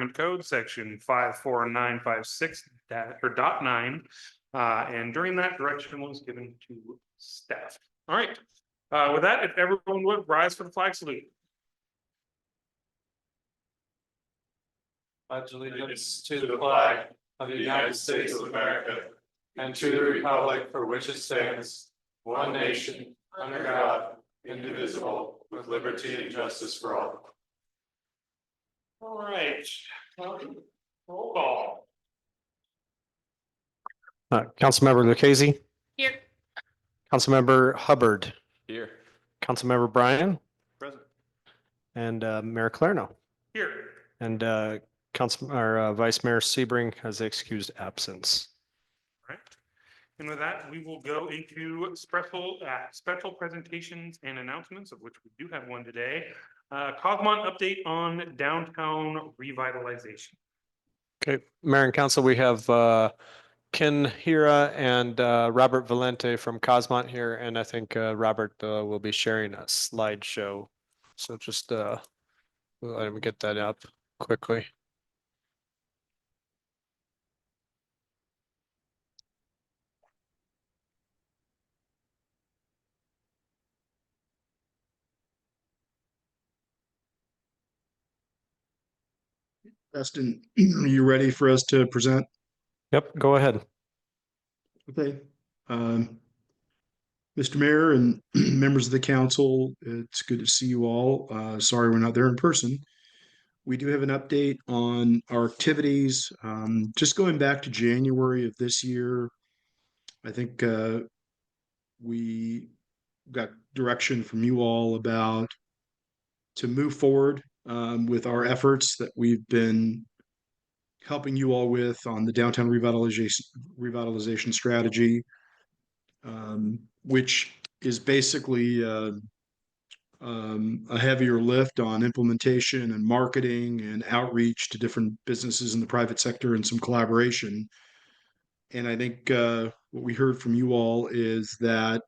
Environment Code, section 54956 dot 9. And during that, direction was given to staff. All right. With that, if everyone would rise for the flag salute. Pledge allegiance to the flag of the United States of America and to the republic for which it stands, one nation, under God, indivisible, with liberty and justice for all. All right. Roll call. Councilmember Lucchese, Here. Councilmember Hubbard, Here. Councilmember Bryan, Present. and Mayor Clarno, Here. and Vice Mayor Sebring has excused absence. All right. And with that, we will go into special presentations and announcements, of which we do have one today. Cosmont update on downtown revitalization. Okay, Mayor and Council, we have Ken Hira and Robert Valente from Cosmont here, and I think Robert will be sharing a slideshow. So just let me get that up quickly. Preston, are you ready for us to present? Yep, go ahead. Okay. Mr. Mayor and members of the council, it's good to see you all. Sorry we're not there in person. We do have an update on our activities. Just going back to January of this year, I think we got direction from you all about to move forward with our efforts that we've been helping you all with on the downtown revitalization strategy, which is basically a heavier lift on implementation and marketing and outreach to different businesses in the private sector and some collaboration. And I think what we heard from you all is that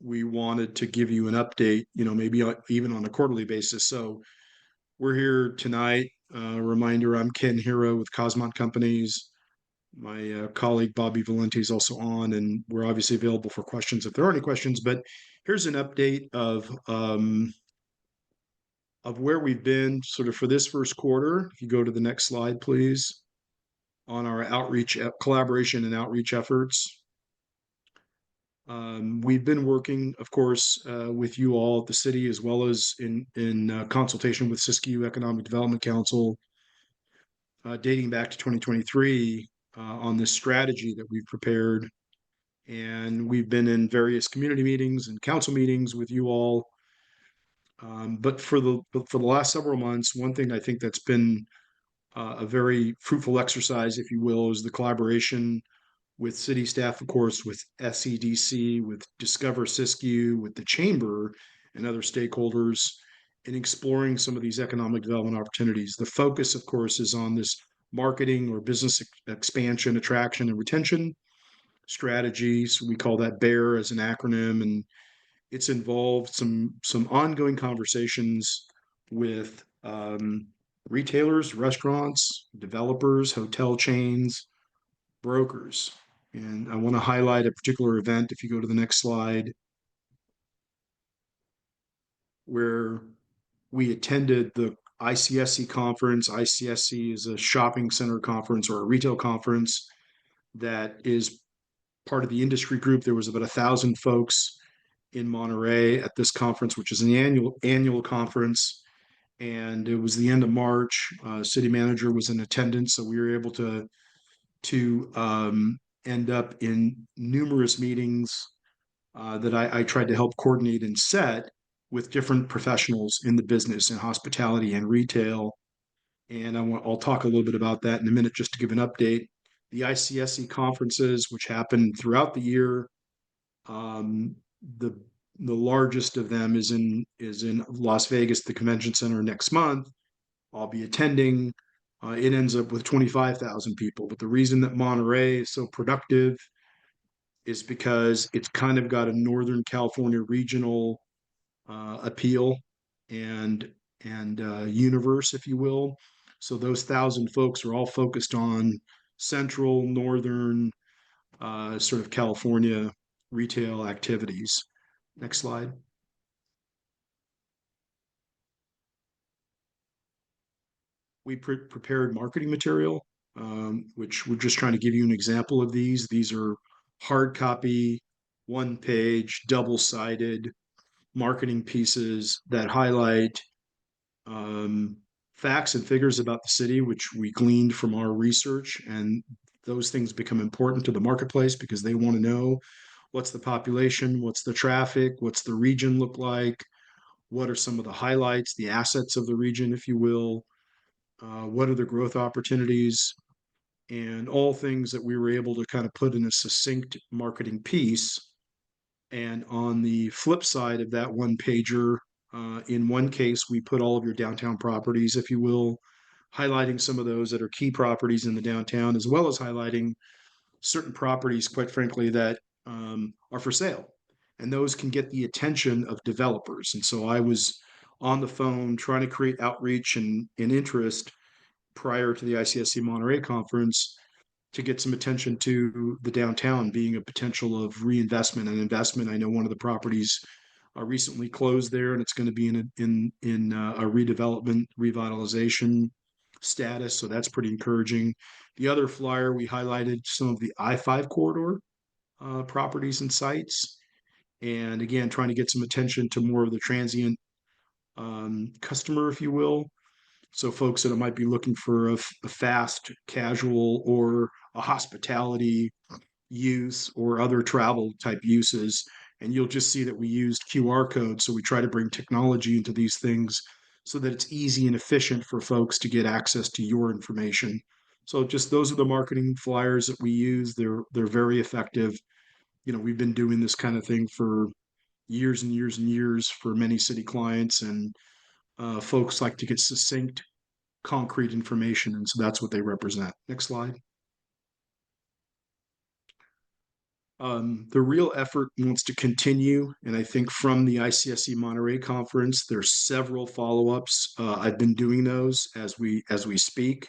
we wanted to give you an update, maybe even on a quarterly basis. So we're here tonight. Reminder, I'm Ken Hira with Cosmont Companies. My colleague Bobby Valente is also on, and we're obviously available for questions if there are any questions. But here's an update of where we've been sort of for this first quarter. If you go to the next slide, please, on our outreach, collaboration and outreach efforts. We've been working, of course, with you all at the city, as well as in consultation with Siskiyou Economic Development Council, dating back to 2023, on this strategy that we've prepared. And we've been in various community meetings and council meetings with you all. But for the last several months, one thing I think that's been a very fruitful exercise, if you will, is the collaboration with city staff, of course, with SEDC, with Discover Siskiyou, with the chamber and other stakeholders in exploring some of these economic development opportunities. The focus, of course, is on this marketing or business expansion, attraction, and retention strategies. We call that BEAR as an acronym, and it's involved some ongoing conversations with retailers, restaurants, developers, hotel chains, brokers. And I want to highlight a particular event, if you go to the next slide, where we attended the ICSC conference. ICSC is a shopping center conference or a retail conference that is part of the industry group. There was about 1,000 folks in Monterey at this conference, which is an annual conference. And it was the end of March. City manager was in attendance, so we were able to end up in numerous meetings that I tried to help coordinate and set with different professionals in the business in hospitality and retail. And I'll talk a little bit about that in a minute, just to give an update. The ICSC conferences, which happen throughout the year, the largest of them is in Las Vegas, the convention center, next month. I'll be attending. It ends up with 25,000 people. But the reason that Monterey is so productive is because it's kind of got a Northern California regional appeal, and and universe, if you will. So those 1,000 folks are all focused on central, northern, sort of California retail activities. Next slide. We prepared marketing material, which we're just trying to give you an example of these. These are hard copy, one page, double-sided marketing pieces that highlight facts and figures about the city, which we gleaned from our research. And those things become important to the marketplace because they want to know what's the population, what's the traffic, what's the region look like, what are some of the highlights, the assets of the region, if you will, what are the growth opportunities, and all things that we were able to kind of put in a succinct marketing piece. And on the flip side of that one pager, in one case, we put all of your downtown properties, if you will, highlighting some of those that are key properties in the downtown, as well as highlighting certain properties, quite frankly, that are for sale. And those can get the attention of developers. And so I was on the phone trying to create outreach and interest prior to the ICSC Monterey conference to get some attention to the downtown being a potential of reinvestment and investment. I know one of the properties recently closed there, and it's going to be in a redevelopment revitalization status, so that's pretty encouraging. The other flyer, we highlighted some of the I-5 corridor properties and sites, and again, trying to get some attention to more of the transient customer, if you will. So folks that might be looking for a fast, casual, or a hospitality use or other travel type uses. And you'll just see that we used QR codes. So we try to bring technology into these things so that it's easy and efficient for folks to get access to your information. So just those are the marketing flyers that we use. They're very effective. You know, we've been doing this kind of thing for years and years and years for many city clients, and folks like to get succinct, concrete information, and so that's what they represent. Next slide. The real effort wants to continue, and I think from the ICSC Monterey conference, there's several follow-ups. I've been doing those as we speak,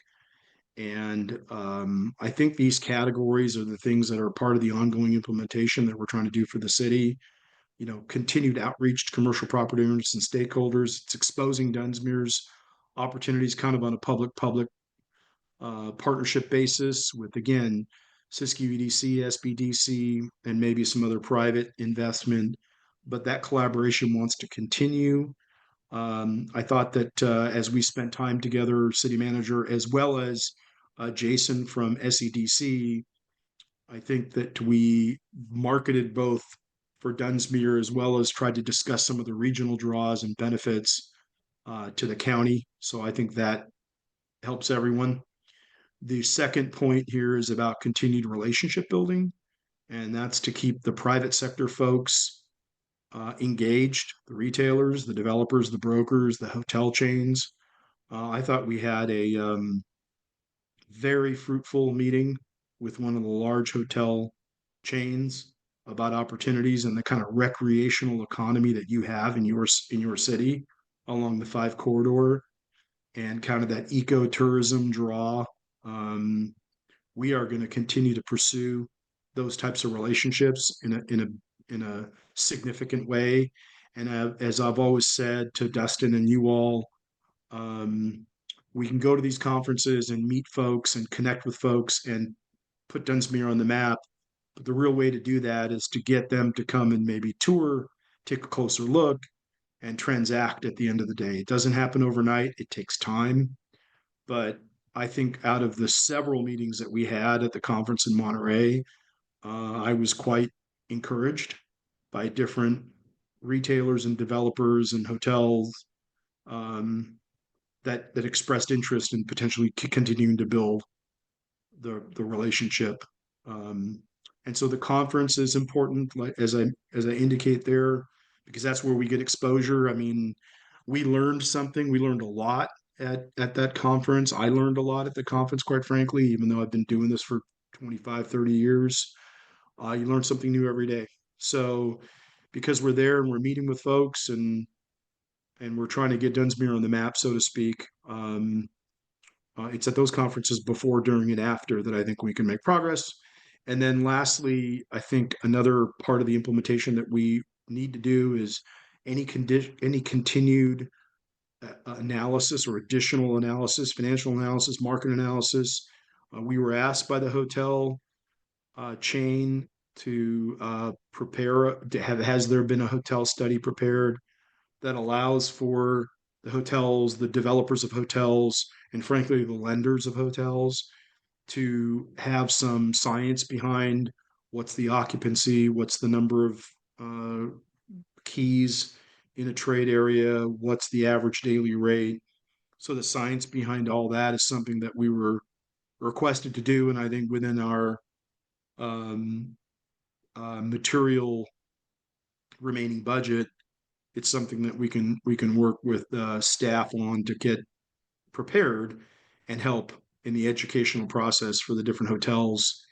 and I think these categories are the things that are part of the ongoing implementation that we're trying to do for the city. You know, continued outreach to commercial property owners and stakeholders. It's exposing Dunsmuir's opportunities kind of on a public-public partnership basis with, again, Siskiyou EDC, SBDC, and maybe some other private investment. But that collaboration wants to continue. I thought that as we spent time together, city manager, as well as Jason from SEDC, I think that we marketed both for Dunsmuir as well as tried to discuss some of the regional draws and benefits to the county. So I think that helps everyone. The second point here is about continued relationship building, and that's to keep the private sector folks engaged, the retailers, the developers, the brokers, the hotel chains. I thought we had a very fruitful meeting with one of the large hotel chains about opportunities and the kind of recreational economy that you have in your city along the 5 corridor and kind of that ecotourism draw. We are going to continue to pursue those types of relationships in a significant way. And as I've always said to Dustin and you all, we can go to these conferences and meet folks and connect with folks and put Dunsmuir on the map. But the real way to do that is to get them to come and maybe tour, take a closer look, and transact at the end of the day. It doesn't happen overnight. It takes time. But I think out of the several meetings that we had at the conference in Monterey, I was quite encouraged by different retailers and developers and hotels that expressed interest in potentially continuing to build the relationship. And so the conference is important, like as I indicate there, because that's where we get exposure. I mean, we learned something. We learned a lot at that conference. I learned a lot at the conference, quite frankly, even though I've been doing this for 25, 30 years. You learn something new every day. So because we're there and we're meeting with folks and and we're trying to get Dunsmuir on the map, so to speak. It's at those conferences before, during, and after that I think we can make progress. And then lastly, I think another part of the implementation that we need to do is any continued analysis or additional analysis, financial analysis, market analysis. We were asked by the hotel chain to prepare, has there been a hotel study prepared that allows for the hotels, the developers of hotels, and frankly, the lenders of hotels to have some science behind what's the occupancy, what's the number of keys in a trade area, what's the average daily rate. So the science behind all that is something that we were requested to do, and I think within our um, material remaining budget, it's something that we can work with staff on to get prepared and help in the educational process for the different hotels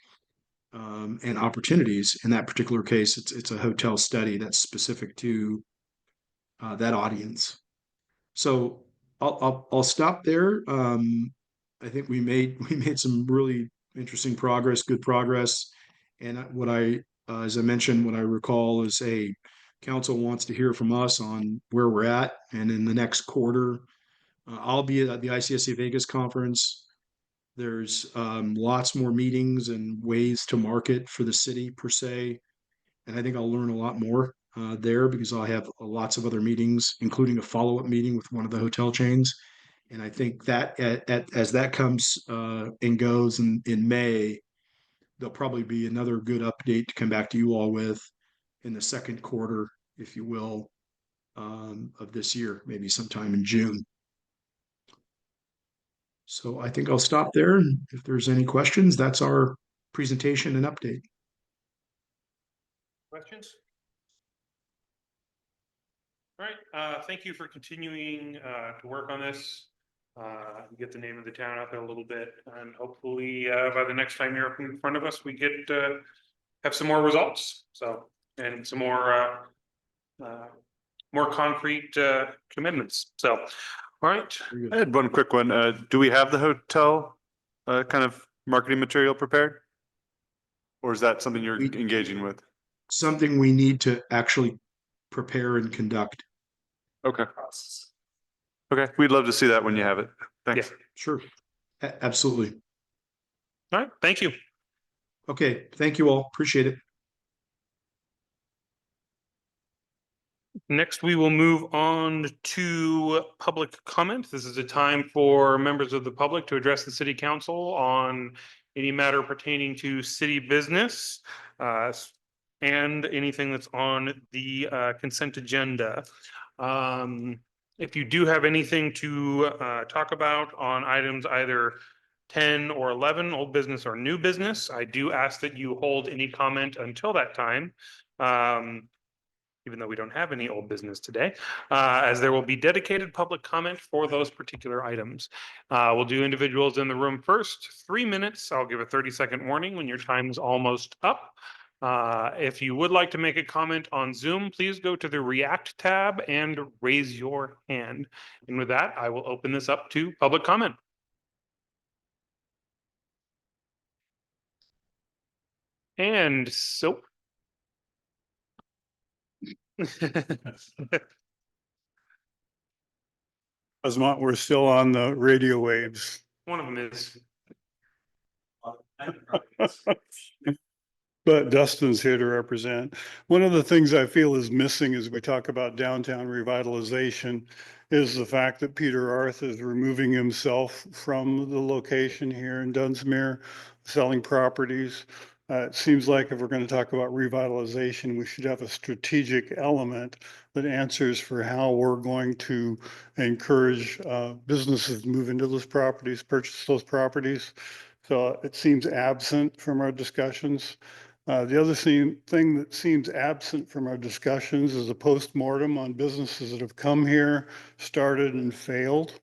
and opportunities. In that particular case, it's a hotel study that's specific to that audience. So I'll stop there. I think we made we made some really interesting progress, good progress, and what I as I mentioned, what I recall is a council wants to hear from us on where we're at, and in the next quarter, I'll be at the ICSC Vegas conference. There's lots more meetings and ways to market for the city per se, and I think I'll learn a lot more there because I'll have lots of other meetings, including a follow-up meeting with one of the hotel chains. And I think that as that comes and goes in May, there'll probably be another good update to come back to you all with in the second quarter, if you will, of this year, maybe sometime in June. So I think I'll stop there. And if there's any questions, that's our presentation and update. Questions? All right, thank you for continuing to work on this. Get the name of the town out there a little bit, and hopefully by the next time you're up in front of us, we get have some more results. So, and some more concrete commitments. So, all right. I had one quick one. Do we have the hotel kind of marketing material prepared? Or is that something you're engaging with? Something we need to actually prepare and conduct. Okay. Okay, we'd love to see that when you have it. Thanks. Yeah. Sure. Absolutely. All right, thank you. Okay, thank you all. Appreciate it. Next, we will move on to public comment. This is a time for members of the public to address the city council on any matter pertaining to city business and anything that's on the consent agenda. If you do have anything to talk about on items either 10 or 11, old business or new business, I do ask that you hold any comment until that time. Even though we don't have any old business today, as there will be dedicated public comment for those particular items. We'll do individuals in the room first, 3 minutes. I'll give a 30-second warning when your time is almost up. If you would like to make a comment on Zoom, please go to the React tab and raise your hand. And with that, I will open this up to public comment. And so Dunsmuir, we're still on the radio waves. one of them is. But Dustin's here to represent. One of the things I feel is missing as we talk about downtown revitalization is the fact that Peter Arth is removing himself from the location here in Dunsmuir, selling properties. It seems like if we're going to talk about revitalization, we should have a strategic element that answers for how we're going to encourage businesses to move into those properties, purchase those properties. So it seems absent from our discussions. The other thing that seems absent from our discussions is a postmortem on businesses that have come here, started and failed.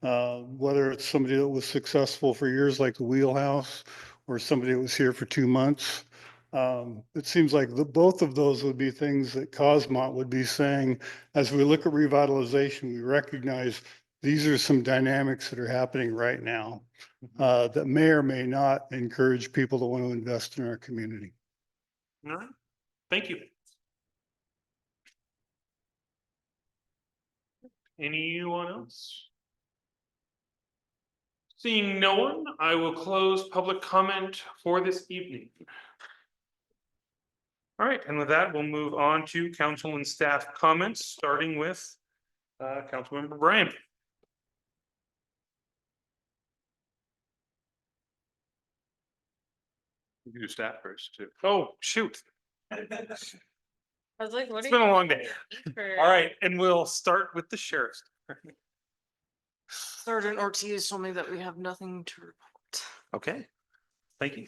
Whether it's somebody that was successful for years like the Wheelhouse or somebody that was here for 2 months. It seems like both of those would be things that Cosmont would be saying, as we look at revitalization, we recognize these are some dynamics that are happening right now that may or may not encourage people to want to invest in our community. All right, thank you. Anyone else? Seeing no one, I will close public comment for this evening. All right, and with that, we'll move on to council and staff comments, starting with Councilmember Brian. You can do staff first too. Oh, shoot. I was like, what It's are been you? a long day. for- All right, and we'll start with the sheriff's. Sergeant Ortiz told me that we have nothing to report. Okay, thank you.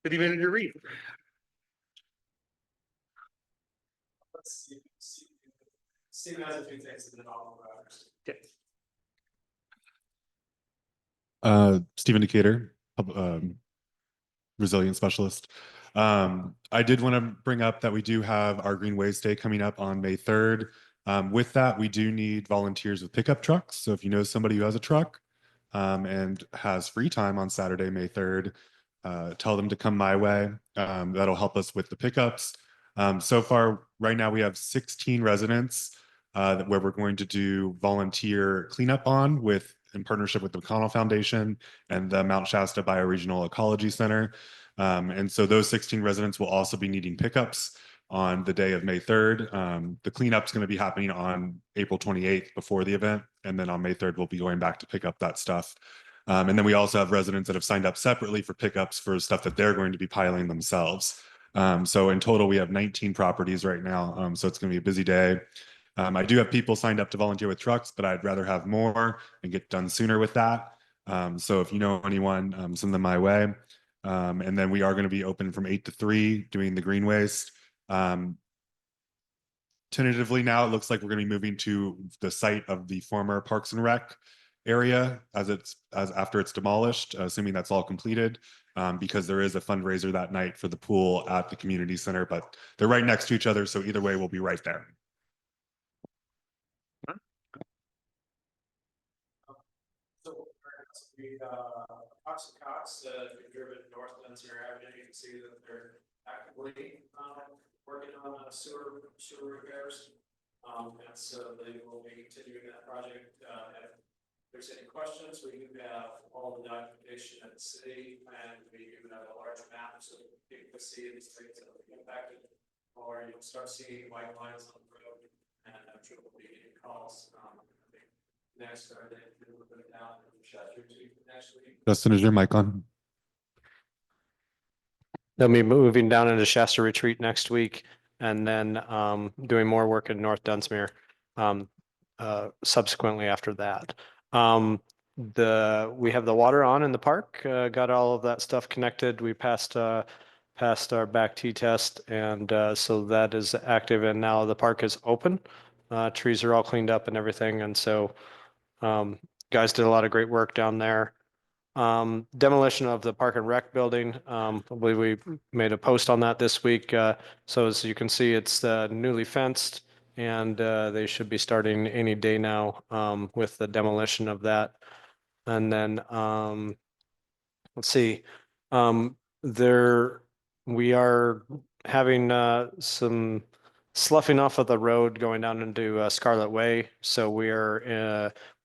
City Manager Reed. Steve has a few things in the novel. Okay. Steve Indicator, resilient specialist. I did want to bring up that we do have our Greenways Day coming up on May 3rd. With that, we do need volunteers with pickup trucks. So if you know somebody who has a truck and has free time on Saturday, May 3rd, tell them to come my way. That'll help us with the pickups. So far, right now, we have 16 residents where we're going to do volunteer cleanup on in partnership with the McConnell Foundation and the Mount Shasta Bioregional Ecology Center. And so those 16 residents will also be needing pickups on the day of May 3rd. The cleanup's going to be happening on April 28th before the event. And then on May 3rd, we'll be going back to pick up that stuff. And then we also have residents that have signed up separately for pickups for stuff that they're going to be piling themselves. So in total, we have 19 properties right now. So it's going to be a busy day. I do have people signed up to volunteer with trucks, but I'd rather have more and get done sooner with that. So if you know anyone, send them my way. And then we are going to be open from 8 to 3 doing the green waste. Tentatively now, it looks like we're going to be moving to the site of the former Parks and Rec area as after it's demolished, assuming that's all completed, because there is a fundraiser that night for the pool at the community center, but they're right next to each other. So either way, we'll be right there. So we Cox, if you've driven north Dunsmuir Avenue, you can see that they're actively working on sewer repairs. And so they will be continuing that project. If there's any questions, we do have all the documentation at the city, and we do have a large map so that people can see the streets that will be impacted. Or you'll start seeing white lines on the road, and I'm sure we'll be getting calls. Next, are they will put it down in Chester next week? Justin, is your mic on? They'll be moving down into Shasta Retreat next week and then doing more work in North Dunsmuir subsequently after that. We have the water on in the park, got all of that stuff connected. We passed our back T test, and so that is active, and now the park is open. Trees are all cleaned up and everything, and so guys did a lot of great work down there. Demolition of the Park and Rec building. I believe we made a post on that this week. So as you can see, it's newly fenced, and they should be starting any day now with the demolition of that. And then let's see, we are having some sloughing off of the road going down into Scarlet Way. So we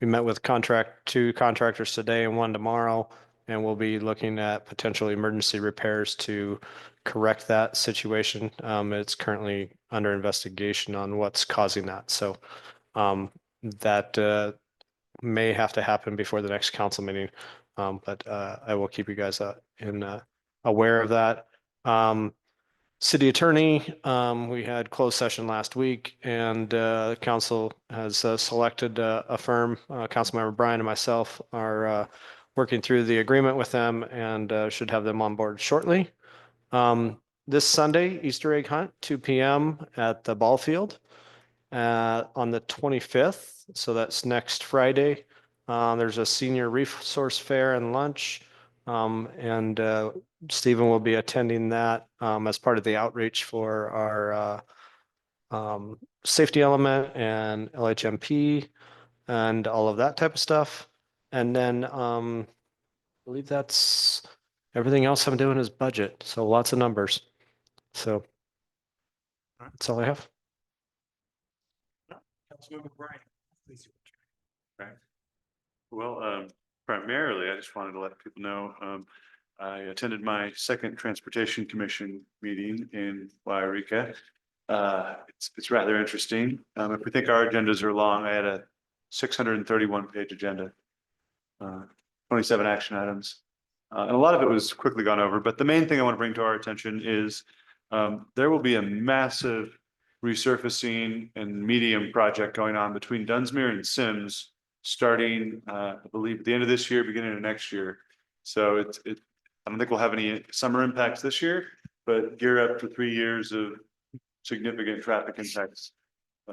met with two contractors today and one tomorrow, and we'll be looking at potential emergency repairs to correct that situation. It's currently under investigation on what's causing that. So that may have to happen before the next council meeting. But I will keep you guys aware of that. City attorney, we had closed session last week, and council has selected a firm. Councilmember Brian and myself are working through the agreement with them, and should have them on board shortly. This Sunday, Easter egg hunt, 2 p.m. at the ball field on the 25th. So that's next Friday. There's a senior resource fair and lunch. And Stephen will be attending that as part of the outreach for our safety element and LHMP and all of that type of stuff. And then I believe that's everything else I'm doing is budget. So lots of numbers. So that's all I have. Councilmember Brian. please. Well, primarily, I just wanted to let people know, I attended my second Transportation Commission meeting in Wairika. It's rather interesting. If we think our agendas are long, I had a 631 page agenda. 27 action items. And a lot of it was quickly gone over, but the main thing I want to bring to our attention is there will be a massive resurfacing and medium project going on between Dunsmuir and Sims starting, I believe, at the end of this year, beginning of next year. So I don't think we'll have any summer impacts this year, but gear up for 3 years of significant traffic impacts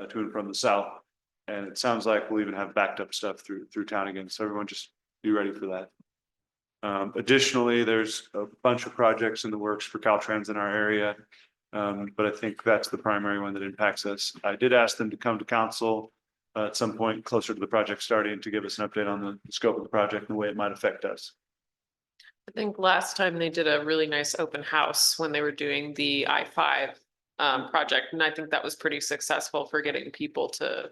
to and from the south. And it sounds like we'll even have backed up stuff through town again. So everyone just be ready for that. Additionally, there's a bunch of projects in the works for Caltrans in our area. But I think that's the primary one that impacts us. I did ask them to come to council at some point closer to the project starting to give us an update on the scope of the project and the way it might affect us. I think last time they did a really nice open house when they were doing the I-5 project, and I think that was pretty successful for getting people to,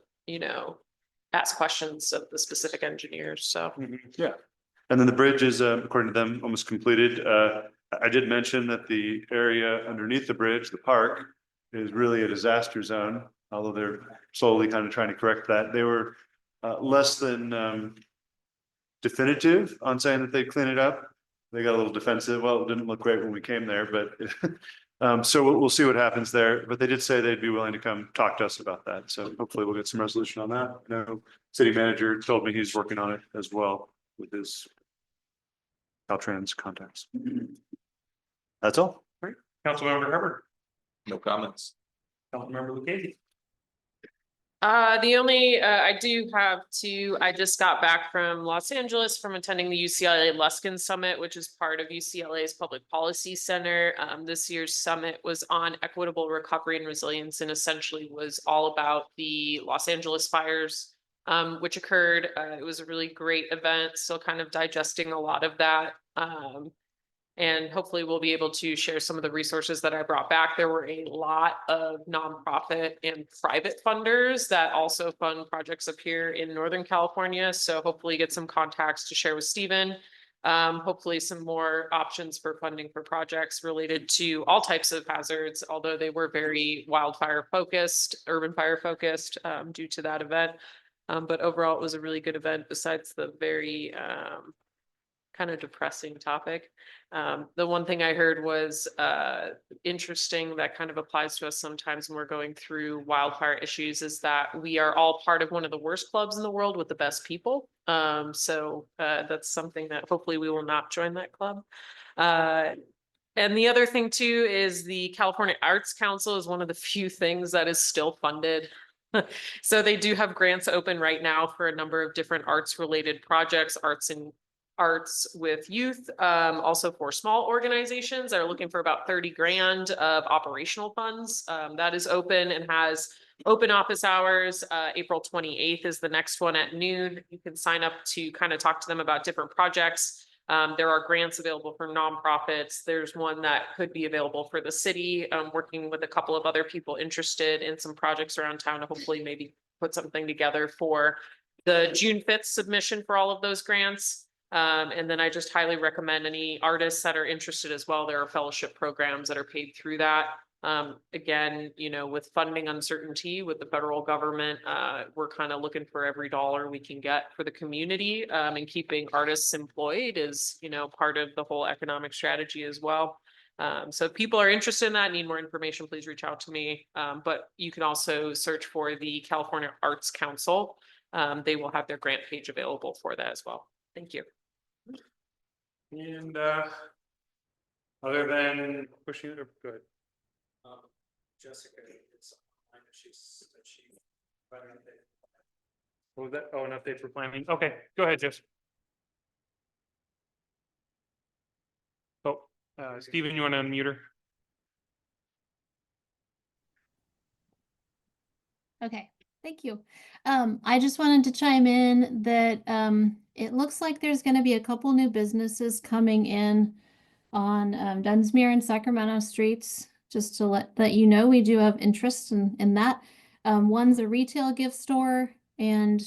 ask questions of the specific engineers, so. Yeah. And then the bridge is, according to them, almost completed. I did mention that the area underneath the bridge, the park, is really a disaster zone, although they're slowly kind of trying to correct that. They were less than definitive on saying that they'd clean it up. They got a little defensive. Well, it didn't look great when we came there, but so we'll see what happens there. But they did say they'd be willing to come talk to us about that. So hopefully we'll get some resolution on that. No, city manager told me he's working on it as well with his Caltrans contacts. That's all. Great. Councilmember Hubbard. No comments. Councilmember Lucchese. The only, I do have I just got back from Los Angeles from attending the UCLA Luskin Summit, which is part of UCLA's Public Policy Center. This year's summit was on equitable recovery and resilience and essentially was all about the Los Angeles fires, which occurred. It was a really great event, still kind of digesting a lot of that. And hopefully we'll be able to share some of the resources that I brought back. There were a lot of nonprofit and private funders that also fund projects up here in Northern California. So hopefully get some contacts to share with Stephen. Hopefully some more options for funding for projects related to all types of hazards, although they were very wildfire focused, urban fire focused due to that event. But overall, it was a really good event besides the very kind of depressing topic. The one thing I heard was interesting that kind of applies to us sometimes when we're going through wildfire issues is that we are all part of one of the worst clubs in the world with the best people. So that's something that hopefully we will not join that club. And the other thing too is the California Arts Council is one of the few things that is still funded. So they do have grants open right now for a number of different arts related projects, arts with youth, also for small organizations that are looking for about 30 grand of operational funds. That is open and has open office hours. April 28th is the next one at noon. You can sign up to kind of talk to them about different projects. There are grants available for nonprofits. There's one that could be available for the city, working with a couple of other people interested in some projects around town to hopefully maybe put something together for the June 5th submission for all of those grants. And then I just highly recommend any artists that are interested as well. There are fellowship programs that are paid through that. Again, with funding uncertainty with the federal government, we're kind of looking for every dollar we can get for the community. And keeping artists employed is, part of the whole economic strategy as well. So if people are interested in that, need more information, please reach out to me. But you can also search for the California Arts Council. They will have their grant page available for that as well. Thank you. And other than pushing it, good. Jessica, it's she's. What was that? Oh, an update for planning. Okay, go ahead, Jess. Oh, Stephen, you want to unmute her? Okay, thank you. I just wanted to chime in that it looks like there's going to be a couple new businesses coming in on Dunsmuir and Sacramento streets. Just to let you know, we do have interest in that. One's a retail gift store, and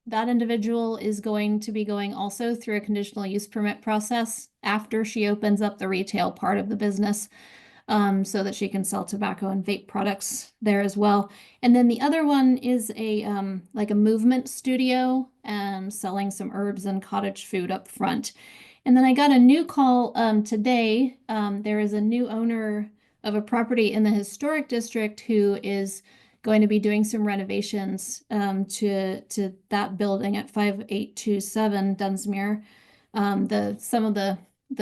that individual is going to be going also through a conditional use permit process after she opens up the retail part of the business, so that she can sell tobacco and vape products there as well. And then the other one is a like a movement studio, selling some herbs and cottage food up front. And then I got a new call today. There is a new owner of a property in the historic district who is going to be doing some renovations to that building at 5827 Dunsmuir. Some of the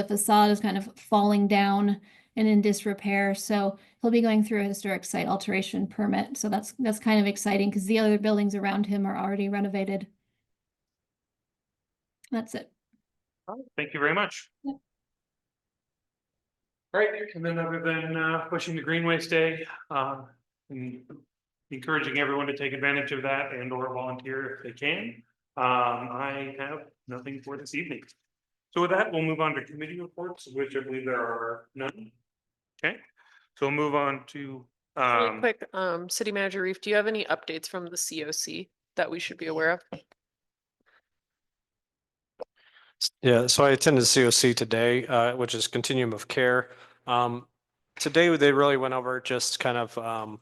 facade is kind of falling down and in disrepair, so he'll be going through a historic site alteration permit. So that's kind of exciting because the other buildings around him are already renovated. That's it. Thank you very much. Yep. All right, and then other than pushing the Greenways Day, and encouraging everyone to take advantage of that and or volunteer if they can. I have nothing for this evening. So with that, we'll move on to committee reports, which I believe there are none. Okay, so we'll move on to Really quick, City Manager Reef, do you have any updates from the COC that we should be aware of? Yeah, so I attended COC today, which is Continuum of Care. Today, they really went over just kind of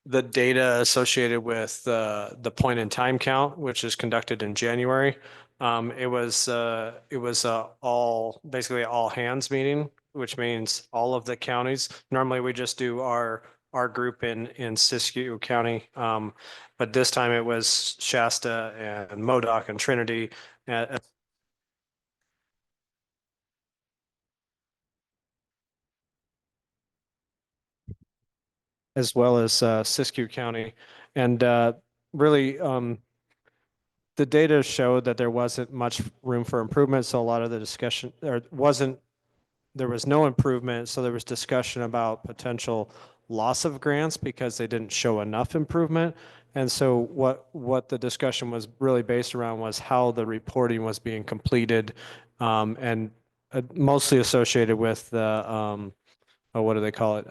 the data associated with the point in time count, which is conducted in January. It was all basically all hands meeting, which means all of the counties. Normally, we just do our group in Siskiyou County, but this time it was Shasta and Modoc and Trinity. As well as Siskiyou County. And really, the data showed that there wasn't much room for improvement. So a lot of the discussion, there was no improvement. So there was discussion about potential loss of grants because they didn't show enough improvement. And so what the discussion was really based around was how the reporting was being completed, and mostly associated with the, what do they call it?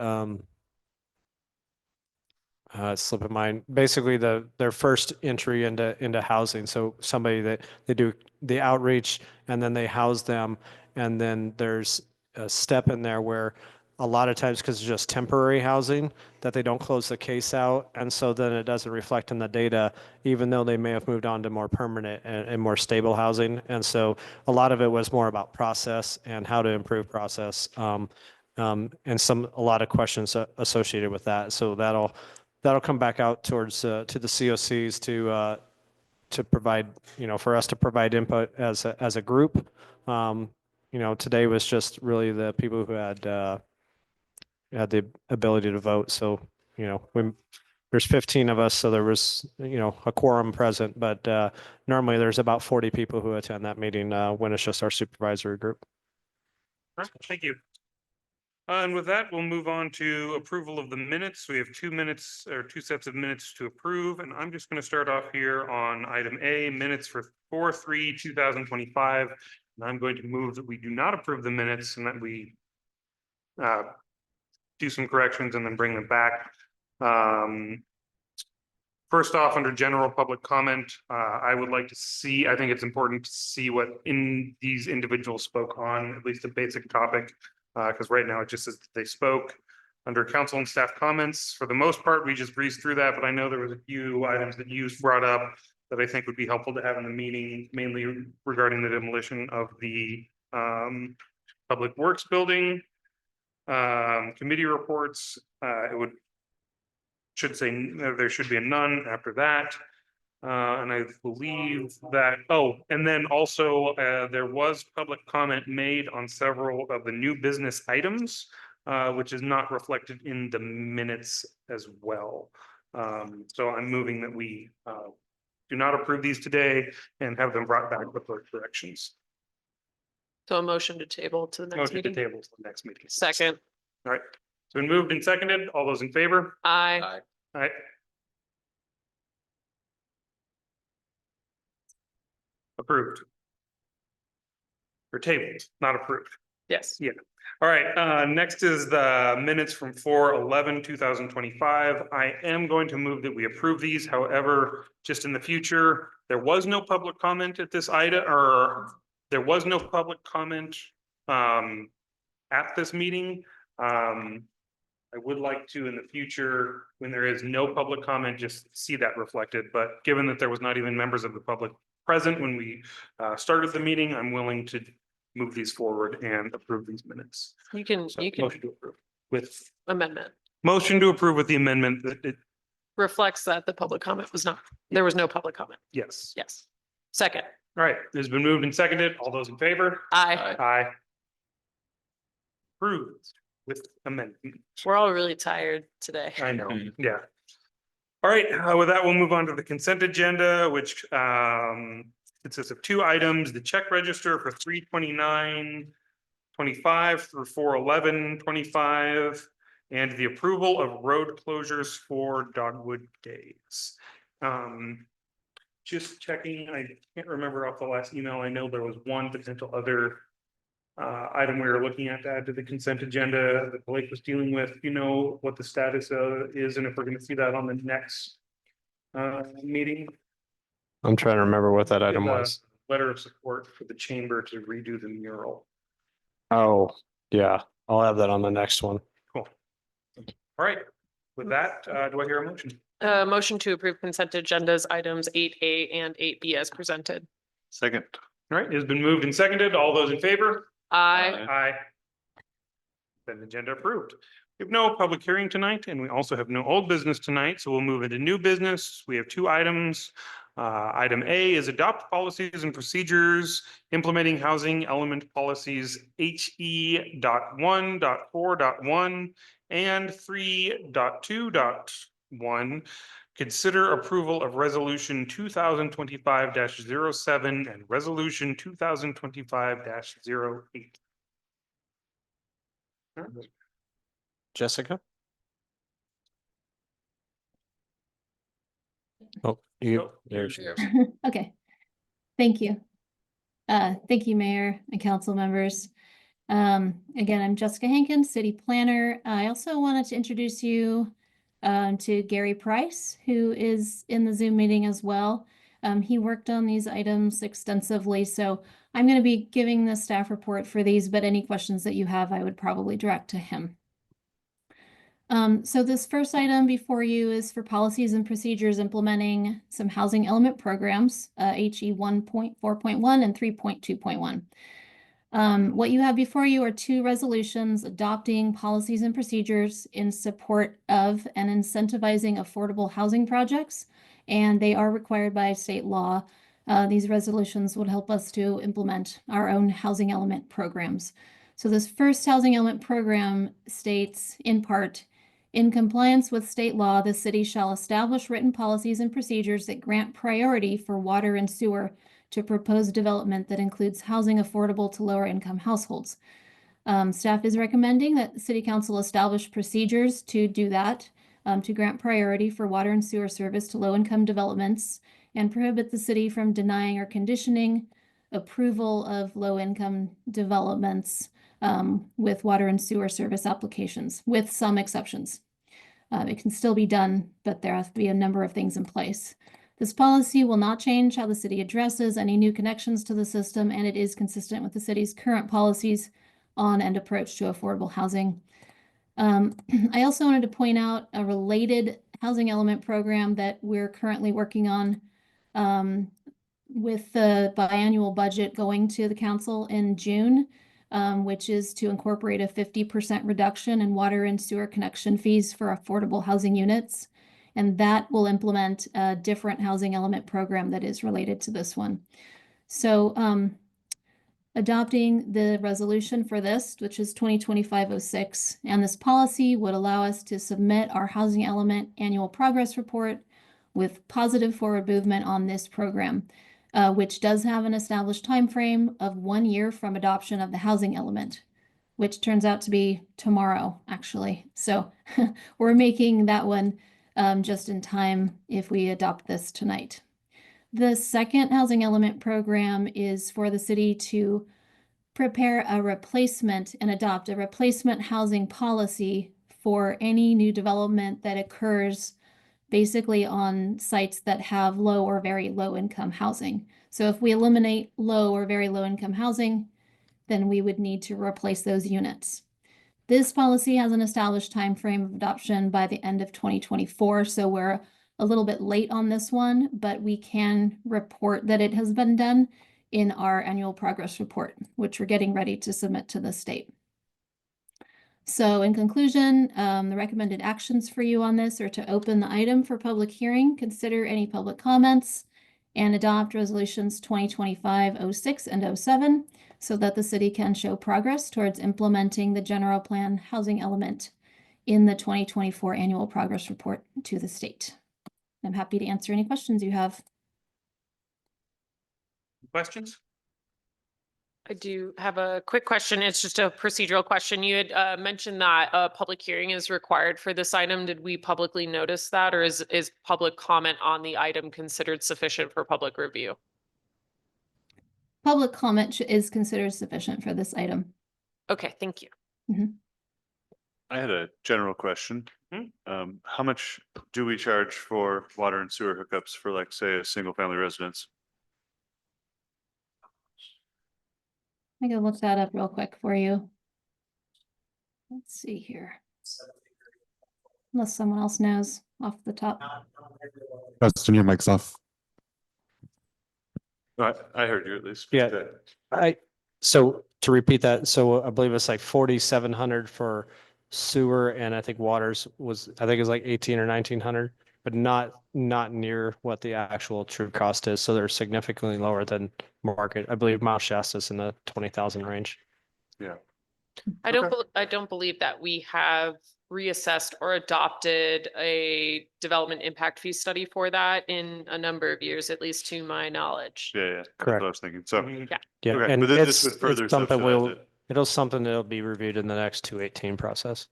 It's slipping mind. Basically, their first entry into housing. So somebody that they do the outreach and then they house them, and then there's a step in there where a lot of times because it's just temporary housing that they don't close the case out, and so then it doesn't reflect in the data, even though they may have moved on to more permanent and more stable housing. And so a lot of it was more about process and how to improve process, and a lot of questions associated with that. So that'll come back out towards to the COCs to provide, for us to provide input as a group. Today was just really the people who had the ability to vote. So, there's 15 of us, so there was, a quorum present, but normally there's about 40 people who attend that meeting when it's just our supervisory group. All right, thank you. And with that, we'll move on to approval of the minutes. We have 2 minutes or 2 sets of minutes to approve, and I'm just going to start off here on item A, minutes for 4/3/2025. And I'm going to move that we do not approve the minutes and that we do some corrections and then bring them back. First off, under general public comment, I would like to see, I think it's important to see what these individuals spoke on, at least a basic topic, because right now it just says that they spoke. Under council and staff comments, for the most part, we just breezed through that, but I know there was a few items that you brought up that I think would be helpful to have in the meeting, mainly regarding the demolition of the Public Works building. Committee reports, should say there should be a none after that. And I believe that, and then also there was public comment made on several of the new business items, which is not reflected in the minutes as well. So I'm moving that we do not approve these today and have them brought back with those corrections. So a motion to table to the next Motion to meeting. table to the next meeting. Second, All right. It's been moved and seconded. All those in favor? aye. All right. Approved. Or tabled, not approved. Yes. All right, next is the minutes from 4/11/2025. I am going to move that we approve these. However, just in the future, there was no public comment at this item, or there was no public comment at this meeting. I would like to, in the future, when there is no public comment, just see that reflected. But given that there was not even members of the public present when we started the meeting, I'm willing to move these forward and approve these minutes. You can, So, you can motion to approve with, amendment motion to approve with the amendment that it, reflects that the public comment was not, there was no public comment. yes. Yes. Second, All right, it's been moved and seconded. All those in favor? aye. Aye. Approved with amendment. We're all really tired today. I know, yeah. All right, with that, we'll move on to the consent agenda, which consists of two items, the check register for 3/29/25 through 4/11/25, and the approval of road closures for Dogwood Days. Just checking, I can't remember off the last email. I know there was one potential other item we were looking at to add to the consent agenda that Blake was dealing with. You know what the status is, and if we're gonna see that on the next meeting. I'm trying to remember what that item The was. Letter of support for the chamber to redo the mural. Oh, yeah, I'll have that on the next one. Cool. All right, with that, do I hear a motion? Motion to approve consent agendas items 8A and 8B as presented. Second. All right, it's been moved and seconded. All those in favor? Aye. Aye. Then agenda approved. We have no public hearing tonight, and we also have no old business tonight, so we'll move into new business. We have two items. Item A is adopt policies and procedures implementing housing element policies HE.1.4.1 and 3.2.1. Consider approval of resolution 2025-07 and resolution 2025-08. Jessica? Oh, you, Nope. there's yours. Okay, thank you. Thank you, Mayor and council members. Again, I'm Jessica Hankins, city planner. I also wanted to introduce you to Gary Price, who is in the Zoom meeting as well. He worked on these items extensively, so I'm going to be giving the staff report for these, but any questions that you have, I would probably direct to him. So this first item before you is for policies and procedures implementing some housing element programs, HE 1.4.1 and 3.2.1. What you have before you are two resolutions adopting policies and procedures in support of and incentivizing affordable housing projects, and they are required by state law. These resolutions would help us to implement our own housing element programs. So this first housing element program states, in part, in compliance with state law, the city shall establish written policies and procedures that grant priority for water and sewer to proposed development that includes housing affordable to lower income households. Staff is recommending that the City Council establish procedures to do that, to grant priority for water and sewer service to low income developments and prohibit the city from denying or conditioning approval of low income developments with water and sewer service applications, with some exceptions. It can still be done, but there has to be a number of things in place. This policy will not change how the city addresses any new connections to the system, and it is consistent with the city's current policies on and approach to affordable housing. I also wanted to point out a related housing element program that we're currently working on with the biannual budget going to the council in June, which is to incorporate a 50% reduction in water and sewer connection fees for affordable housing units. And that will implement a different housing element program that is related to this one. So adopting the resolution for this, which is 2025-06, and this policy would allow us to submit our housing element annual progress report with positive forward movement on this program. which does have an established time frame of 1 year from adoption of the housing element, which turns out to be tomorrow, actually. So we're making that one just in time if we adopt this tonight. The second housing element program is for the city to prepare a replacement and adopt a replacement housing policy for any new development that occurs basically on sites that have low or very low income housing. So if we eliminate low or very low income housing, then we would need to replace those units. This policy has an established time frame of adoption by the end of 2024, so we're a little bit late on this one, but we can report that it has been done in our annual progress report, which we're getting ready to submit to the state. So in conclusion, the recommended actions for you on this are to open the item for public hearing, consider any public comments, and adopt resolutions 2025-06 and 07 so that the city can show progress towards implementing the general plan housing element in the 2024 annual progress report to the state. I'm happy to answer any questions you have. Questions? I do have a quick question. It's just a procedural question. You had mentioned that a public hearing is required for this item. Did we publicly notice that, or is public comment on the item considered sufficient for public review? Public comment is considered sufficient for this item. Okay, thank you. I had a general question. How much do we charge for water and sewer hookups for, like, say, a single family residence? I can look that up real quick for you. Let's see here. Unless someone else knows off the top. Justin, your mic's off. I heard you at least. Yeah. Okay. So to repeat that, so I believe it's like 4,700 for sewer, and I think waters was, I think it's like 18 or 1,900, but not near what the actual true cost is. So they're significantly lower than market. I believe Mount Shasta's in the 20,000 range. Yeah. I don't believe that we have reassessed or adopted a development impact fee study for that in a number of years, at least to my knowledge. Yeah, that's Correct. what I was thinking. So, Yeah, okay, and but this would it's further something subsidize it it'll something that'll be reviewed in the next 218 process.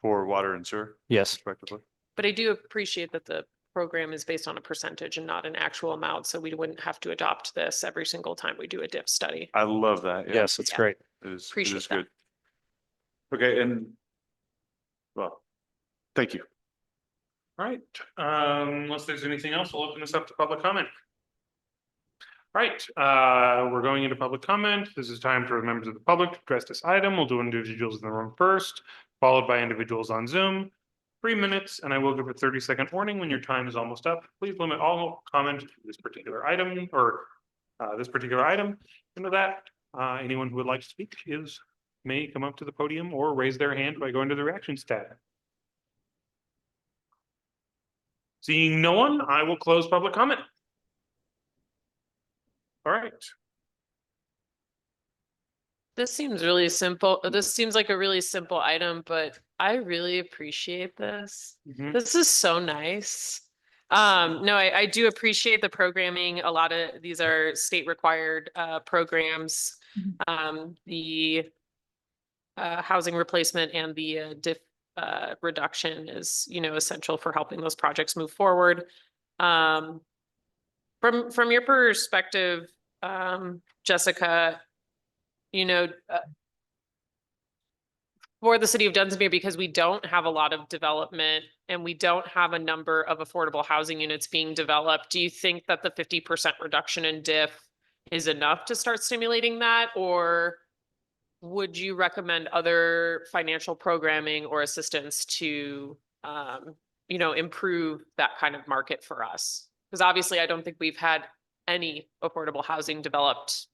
for water and sewer Yes. respectively. But I do appreciate that the program is based on a percentage and not an actual amount, so we wouldn't have to adopt this every single time we do a diff study. I love that. Yeah. Yes, it's Yeah. great. It is Appreciate that. good. Okay, and well, thank you. All right, unless there's anything else, we'll open this up to public comment. All right, we're going into public comment. This is time for members of the public to address this item. We'll do individuals in the room first, followed by individuals on Zoom. 3 minutes, and I will give a 30-second warning when your time is almost up. Please limit all comment to this particular item or this particular item. Into that, anyone who would like to speak may come up to the podium or raise their hand by going to the reactions tab. Seeing no one, I will close public comment. All right. This seems really simple. This seems like a really simple item, but I really appreciate this. Mhm. This is so nice. No, I do appreciate the programming. A lot of these are state required programs. The housing replacement and the diff reduction is, essential for helping those projects move forward. From your perspective, Jessica, for the city of Dunsmuir, because we don't have a lot of development and we don't have a number of affordable housing units being developed, do you think that the 50% reduction in diff is enough to start stimulating that? Or would you recommend other financial programming or assistance to, improve that kind of market for us? Because obviously I don't think we've had any affordable housing developed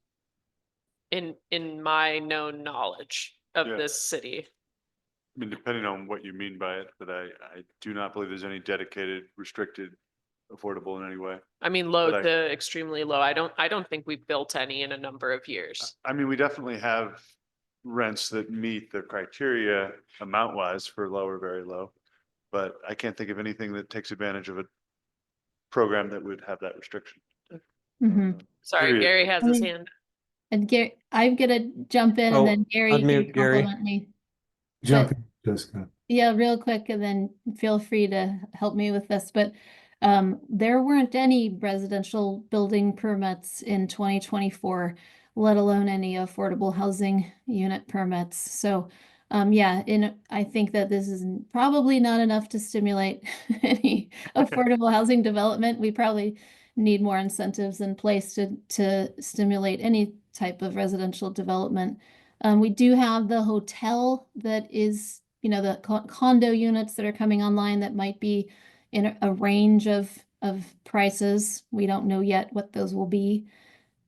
in my known knowledge of Yeah. this city. I mean, depending on what you mean by it, but I do not believe there's any dedicated, restricted, affordable in any way. I mean, low But to extremely low. I don't think we've built any in a number of years. I mean, we definitely have rents that meet the criteria amount wise for low or very low. But I can't think of anything that takes advantage of a program that would have that restriction. Mhm. Sorry, Period. Gary has his hand. And Gary, I'm gonna jump in Oh, and then Gary can unmute Gary. compliment me. Jump But in, Jessica. yeah, real quick, and then feel free to help me with this, but there weren't any residential building permits in 2024, let alone any affordable housing unit permits. So yeah, I think that this is probably not enough to stimulate any affordable housing development. We probably need more incentives in place to stimulate any type of residential development. We do have the hotel that is, the condo units that are coming online that might be in a range of prices. We don't know yet what those will be.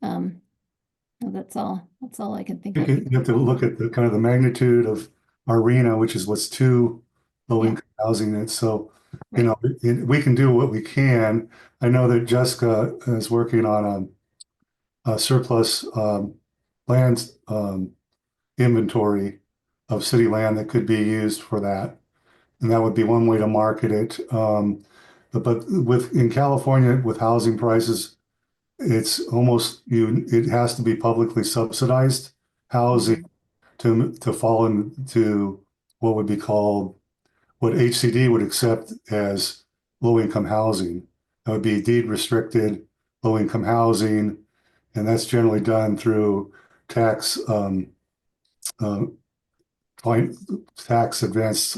That's all I can think of. You have to look at the kind of the magnitude of our arena, which is what's two low-income housing units. So, you know, we can do what we can. I know that Jessica is working on a surplus land inventory of city land that could be used for that. And that would be one way to market it. But in California, with housing prices, it's almost it has to be publicly subsidized housing to fall into what would be called what HCD would accept as low income housing. That would be deed restricted low income housing, and that's generally done through tax uh, tax advanced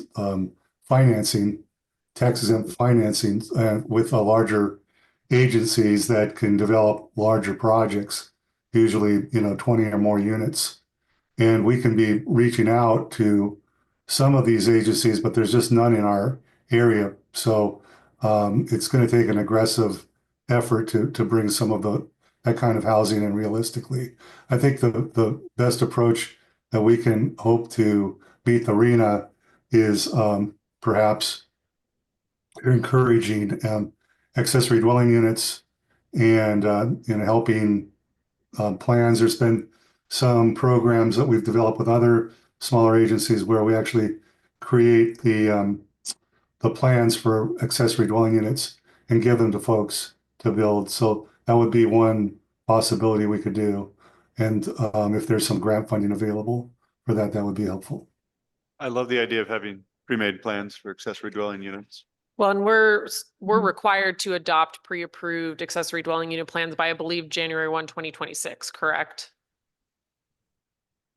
financing, tax exempt financing with larger agencies that can develop larger projects, usually 20 or more units. And we can be reaching out to some of these agencies, but there's just none in our area. So it's going to take an aggressive effort to bring some of that kind of housing in realistically. I think the best approach that we can hope to beat the arena is perhaps encouraging accessory dwelling units and helping plans. There's been some programs that we've developed with other smaller agencies where we actually create the plans for accessory dwelling units and give them to folks to build. So that would be one possibility we could do. And if there's some grant funding available for that, that would be helpful. I love the idea of having pre-made plans for accessory dwelling units. Well, and we're required to adopt pre-approved accessory dwelling unit plans by, I believe, January 1, 2026, correct?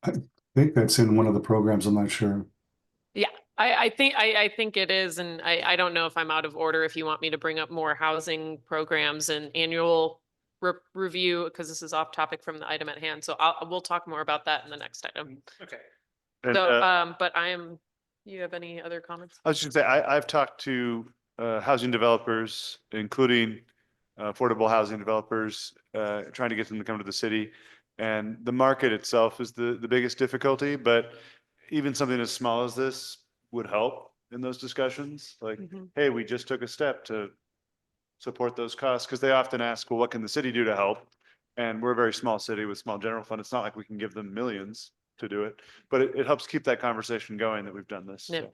I think that's in one of the programs. I'm not sure. Yeah, I think it is, and I don't know if I'm out of order if you want me to bring up more housing programs and annual review, because this is off topic from the item at hand. So we'll talk more about that in the next item. Okay. And, So, but you have any other comments? I was just gonna say, I've talked to housing developers, including affordable housing developers, trying to get them to come to the city. And the market itself is the biggest difficulty, but even something as small as this would help in those discussions. Like, hey, we just took a step to support those costs, because they often ask, well, what can the city do to help? And we're a very small city with small general fund. It's not like we can give them millions to do it, but it helps keep that conversation going that we've done this. Yeah. So.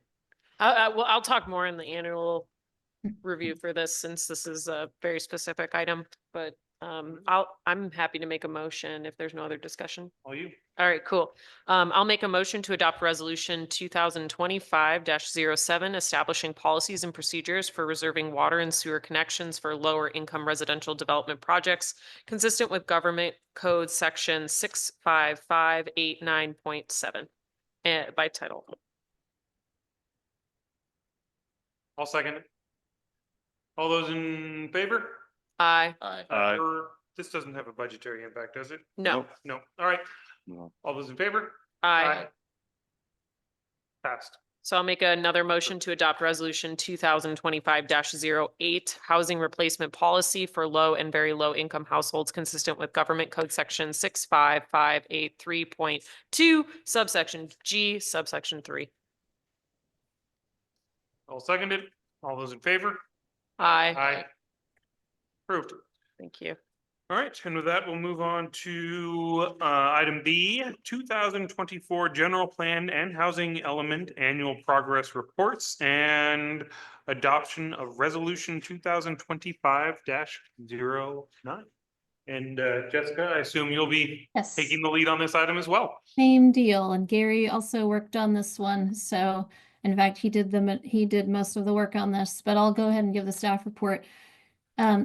I'll talk more in the annual review for this, since this is a very specific item, but I'm happy to make a motion if there's no other discussion. All you. All right, cool. I'll make a motion to adopt resolution 2025-07, establishing policies and procedures for reserving water and sewer connections for lower income residential development projects, consistent with government code section 65589.7 by title. I'll second it. All those in favor? Aye. Or this doesn't have a budgetary impact, does it? No. No. All right. No. All those in favor? Aye. Passed. So I'll make another motion to adopt resolution 2025-08, housing replacement policy for low and very low income households, consistent with government code section 65583.2, subsection G, subsection 3. I'll second it. All those in favor? Aye. Aye. Approved. Thank you. All right, and with that, we'll move on to item B, 2024 General Plan and Housing Element Annual Progress Reports and adoption of Resolution 2025-09. And Jessica, I assume you'll be Yes. taking the lead on this item as well. Same deal. And Gary also worked on this one. So in fact, he did most of the work on this, but I'll go ahead and give the staff report.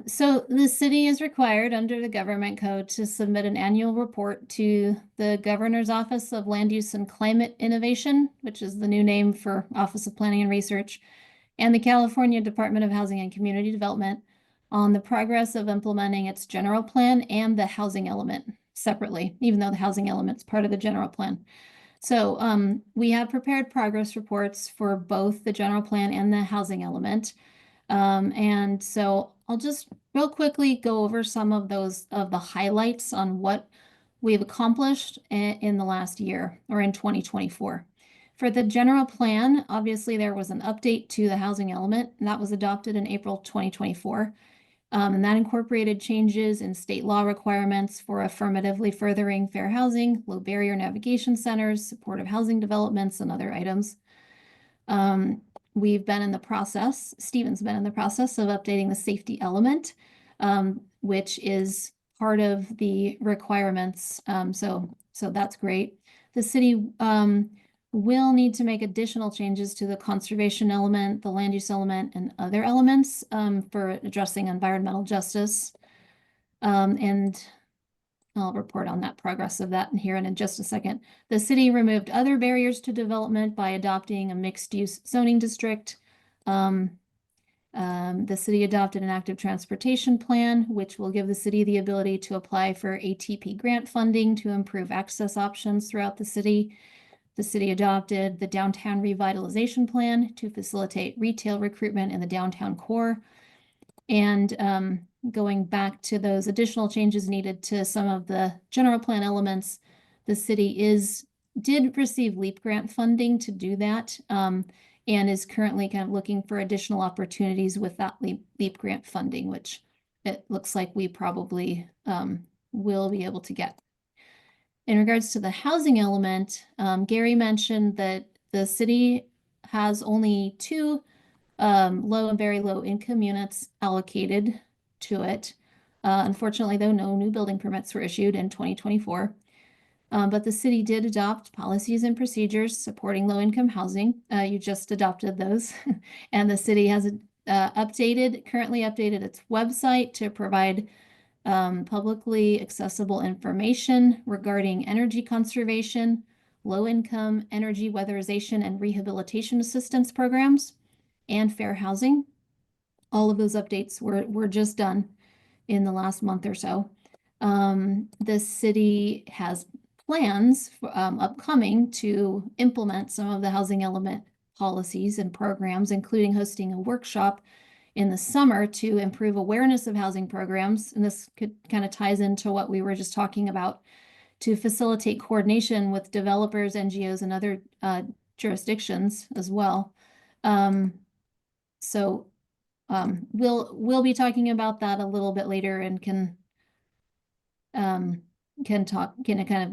So the city is required under the government code to submit an annual report to the Governor's Office of Land Use and Climate Innovation, which is the new name for Office of Planning and Research, and the California Department of Housing and Community Development on the progress of implementing its general plan and the housing element separately, even though the housing element's part of the general plan. So we have prepared progress reports for both the general plan and the housing element. And so I'll just real quickly go over some of the highlights on what we've accomplished in the last year or in 2024. For the general plan, obviously there was an update to the housing element, and that was adopted in April 2024. And that incorporated changes in state law requirements for affirmatively furthering fair housing, low barrier navigation centers, supportive housing developments, and other items. We've been in the process, Stephen's been in the process of updating the safety element, which is part of the requirements. So that's great. The city will need to make additional changes to the conservation element, the land use element, and other elements for addressing environmental justice. And I'll report on that progress of that here in just a second. The city removed other barriers to development by adopting a mixed-use zoning district. The city adopted an active transportation plan, which will give the city the ability to apply for ATP grant funding to improve access options throughout the city. The city adopted the downtown revitalization plan to facilitate retail recruitment in the downtown core. And going back to those additional changes needed to some of the general plan elements, the city did receive LEAP grant funding to do that, and is currently kind of looking for additional opportunities with that LEAP grant funding, which it looks like we probably will be able to get. In regards to the housing element, Gary mentioned that the city has only 2 low and very low income units allocated to it. Unfortunately, though, no new building permits were issued in 2024. But the city did adopt policies and procedures supporting low income housing. You just adopted those. And the city has currently updated its website to provide publicly accessible information regarding energy conservation, low income energy weatherization and rehabilitation assistance programs, and fair housing. All of those updates were just done in the last month or so. The city has plans upcoming to implement some of the housing element policies and programs, including hosting a workshop in the summer to improve awareness of housing programs. And this kind of ties into what we were just talking about, to facilitate coordination with developers, NGOs, and other jurisdictions as well. So we'll be talking about that a little bit later, and can kind of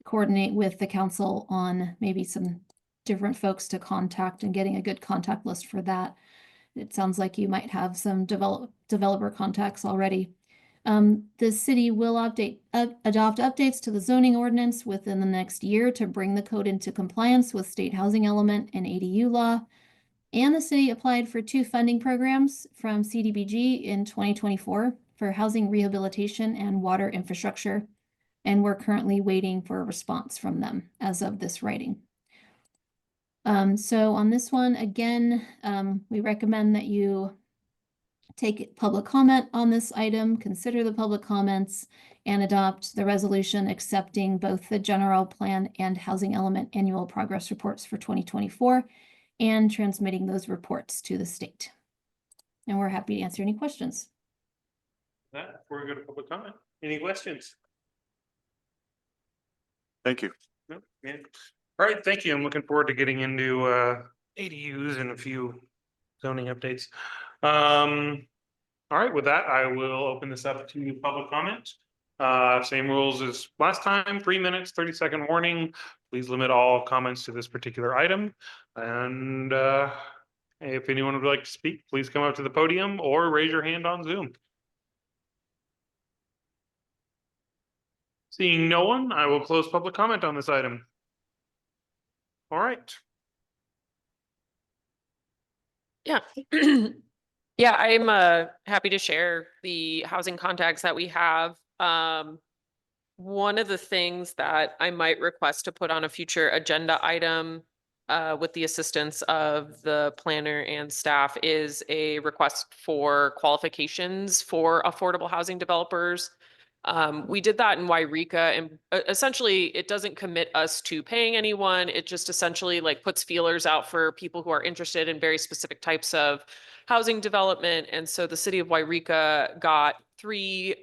coordinate with the council on maybe some different folks to contact and getting a good contact list for that. It sounds like you might have some developer contacts already. The city will adopt updates to the zoning ordinance within the next year to bring the code into compliance with state housing element and ADU law. And the city applied for 2 funding programs from CDBG in 2024 for housing rehabilitation and water infrastructure. And we're currently waiting for a response from them as of this writing. So on this one, again, we recommend that you take public comment on this item, consider the public comments, and adopt the resolution accepting both the general plan and housing element annual progress reports for 2024 and transmitting those reports to the state. And we're happy to answer any questions. That, before we go to public comment, any questions? Thank you. No? Yeah. All right, thank you. I'm looking forward to getting into ADUs and a few zoning updates. All right, with that, I will open this up to public comment. Same rules as last time, 3 minutes, 30-second warning. Please limit all comments to this particular item. And if anyone would like to speak, please come up to the podium or raise your hand on Zoom. Seeing no one, I will close public comment on this item. All right. Yeah. Yeah, I'm happy to share the housing contacts that we have. One of the things that I might request to put on a future agenda item with the assistance of the planner and staff is a request for qualifications for affordable housing developers. We did that in Wairika, and essentially it doesn't commit us to paying anyone. It just essentially like puts feelers out for people who are interested in very specific types of housing development. And so the city of Wairika got 3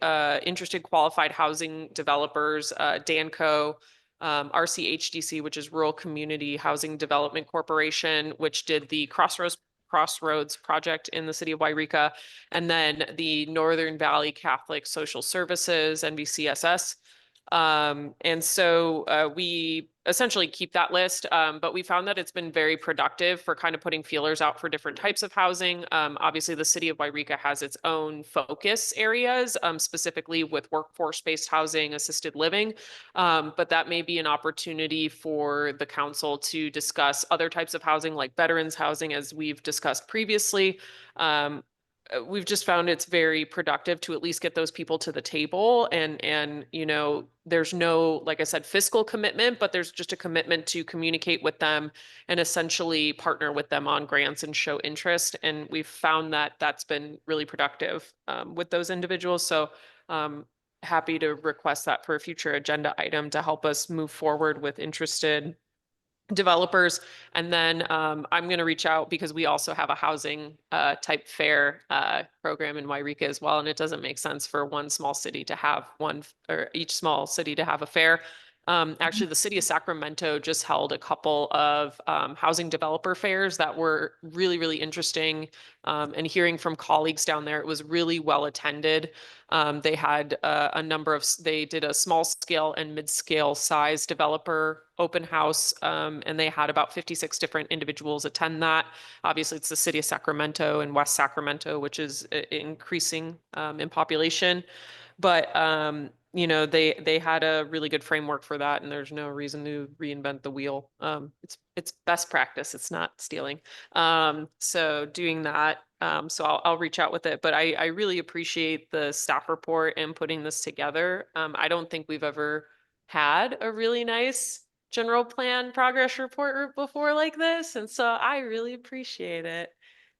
interested qualified housing developers, Danco, RCHDC, which is Rural Community Housing Development Corporation, which did the Crossroads project in the city of Wairika, and then the Northern Valley Catholic Social Services, NVCSS. And so we essentially keep that list, but we found that it's been very productive for kind of putting feelers out for different types of housing. Obviously, the city of Wairika has its own focus areas, specifically with workforce-based housing, assisted living. But that may be an opportunity for the council to discuss other types of housing like veterans housing, as we've discussed previously. We've just found it's very productive to at least get those people to the table, and you know, there's no, like I said, fiscal commitment, but there's just a commitment to communicate with them and essentially partner with them on grants and show interest. And we've found that that's been really productive with those individuals. So happy to request that for a future agenda item to help us move forward with interested developers. And then I'm going to reach out because we also have a housing type fair program in Wairika as well. And it doesn't make sense for one small city to have one, or each small city to have a fair. Actually, the city of Sacramento just held a couple of housing developer fairs that were really, really interesting. And hearing from colleagues down there, it was really well attended. They had they did a small scale and mid scale size developer open house, and they had about 56 different individuals attend that. Obviously, it's the city of Sacramento and West Sacramento, which is increasing in population. But you know, they had a really good framework for that, and there's no reason to reinvent the wheel. It's best practice. It's not stealing. So doing that. So I'll reach out with it. But I really appreciate the staff report and putting this together. I don't think we've ever had a really nice general plan progress report before like this, and so I really appreciate it.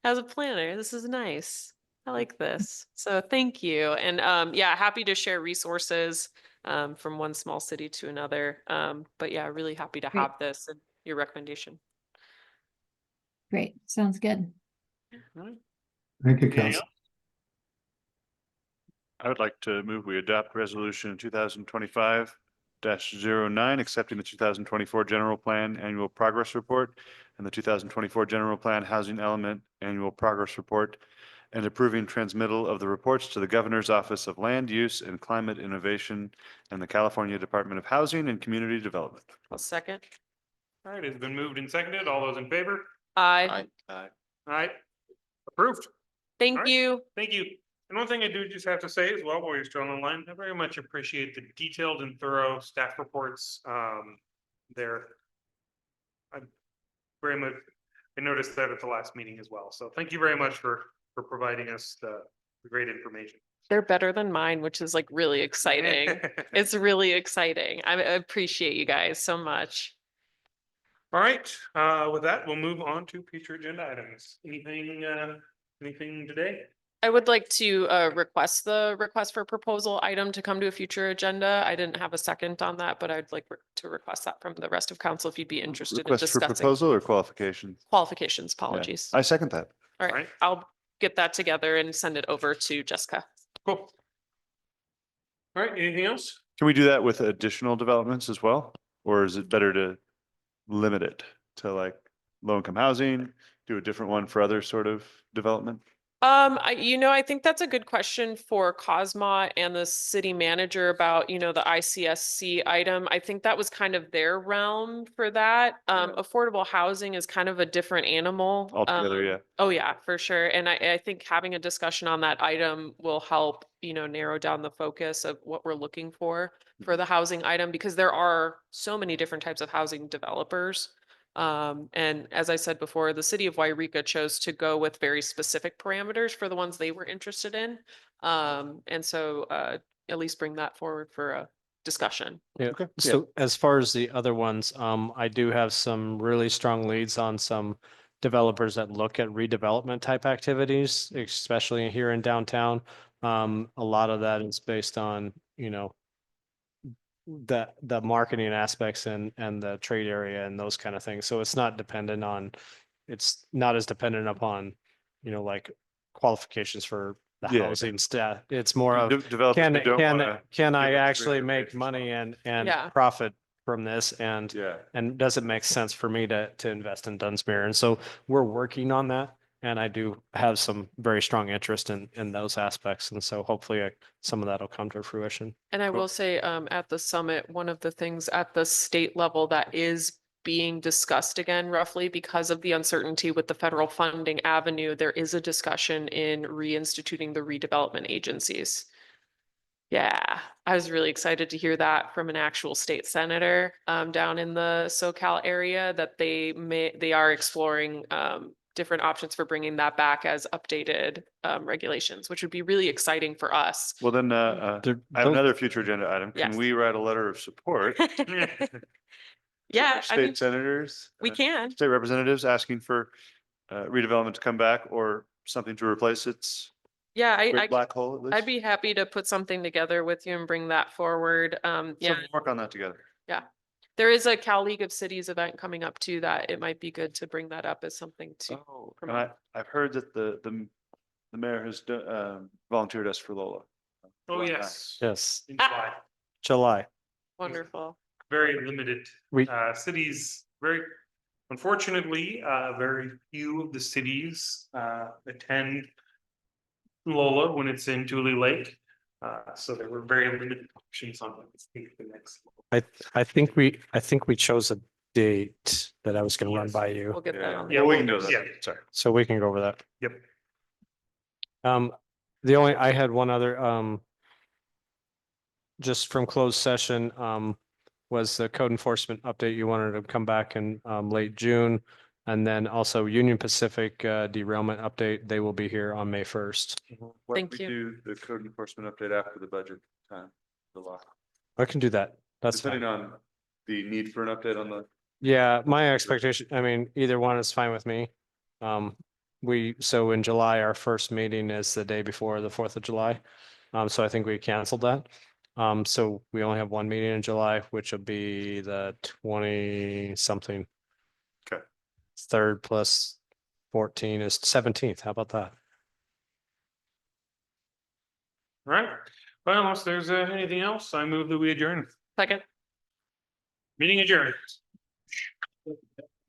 As a planner, this is nice. I like this. So thank you. And yeah, happy to share resources from one small city to another. But yeah, really happy to Great. have this and your recommendation. Great, sounds good. Thank you, Anything Council. else? I would like to move we adopt resolution 2025-09, accepting the 2024 general plan annual progress report and the 2024 general plan housing element annual progress report, and approving transmittal of the reports to the Governor's Office of Land Use and Climate Innovation and the California Department of Housing and Community Development. I'll second. All right, it's been moved and seconded. All those in favor? Aye. All right, approved. Thank All right. you. Thank you. And one thing I do just have to say as well, while you're still on the line, I very much appreciate the detailed and thorough staff reports. There. I very much, I noticed that at the last meeting as well. So thank you very much for providing us the great information. They're better than mine, which is like really exciting. It's really exciting. I appreciate you guys so much. All right, with that, we'll move on to future agenda items. Anything today? I would like to request the request for proposal item to come to a future agenda. I didn't have a second on that, but I'd like to request that from the rest of council if you'd be interested in Request for discussing proposal or qualifications? qualifications. Yeah. Apologies. I second that. All right, Right. I'll get that together and send it over to Jessica. Cool. All right, anything else? Can we do that with additional developments as well? Or is it better to limit it to like low income housing, do a different one for other sort of development? I think that's a good question for Cosma and the city manager about, the ICSC item. I think that was kind of their realm for that. Affordable housing is kind of a different animal. Altogether, yeah. Oh, yeah, for sure. And I think having a discussion on that item will help, narrow down the focus of what we're looking for the housing item, because there are so many different types of housing developers. And as I said before, the city of Wairika chose to go with very specific parameters for the ones they were interested in. And so at least bring that forward for a discussion. Yeah. So as far as the other ones, I do have some really strong leads on some developers that look at redevelopment type activities, especially here in downtown. A lot of that is based on, the marketing aspects and the trade area and those kind of things. So it's not dependent on, it's not as dependent upon, like qualifications for the Yeah. housing staff. It's more of, Developers can, who don't wanna can I give up actually 300 make acres. money and Yeah. profit from this? And Yeah. does it make sense for me to invest in Dunsmuir? And so we're working on that. And I do have some very strong interest in those aspects. And so hopefully some of that will come to fruition. And I will say, at the summit, one of the things at the state level that is being discussed again roughly because of the uncertainty with the federal funding avenue, there is a discussion in reinstituting the redevelopment agencies. Yeah, I was really excited to hear that from an actual state senator down in the SoCal area, that they are exploring different options for bringing that back as updated regulations, which would be really exciting for us. Well, then, I have another future agenda item. Can Yes. we write a letter of support? Yeah, I State mean, senators? we can. State representatives asking for redevelopment to come back or something to replace its Yeah, great black hole at least? I'd be happy to put something together with you and bring that forward. So Yeah, we'll work on that together. there is a Cal League of Cities event coming up too, that it might be good to bring that up as something to Oh, and promote. I've heard that the mayor has volunteered us for Lola. Oh, Why not? yes. Yes, In July. July. Wonderful. Very limited. We- Cities, unfortunately, very few of the cities attend Lola when it's in Tule Lake. So there were very limited options on what to take the next. I think we chose a date that I was gonna run by you. We'll get that on. Yeah, we can do that. Yeah. Sorry. So we can go over that. Yep. I had one other, just from closed session, was the code enforcement update. You wanted to come back in, late June. And then also Union Pacific, derailment update. They will be here on May 1st. Why don't Thank we you. do the code enforcement update after the budget time? The law, I can do that. That's depending fine. on the need for an update on the. Yeah, my expectation, I mean, either one is fine with me. So in July, our first meeting is the day before the 4th of July. So I think we canceled that. So we only have one meeting in July, which will be the 20 something. Okay. 3rd plus 14 is 17th. How about that? Right. Well, unless there's anything else, I move that we adjourn. Second. Meeting adjourned.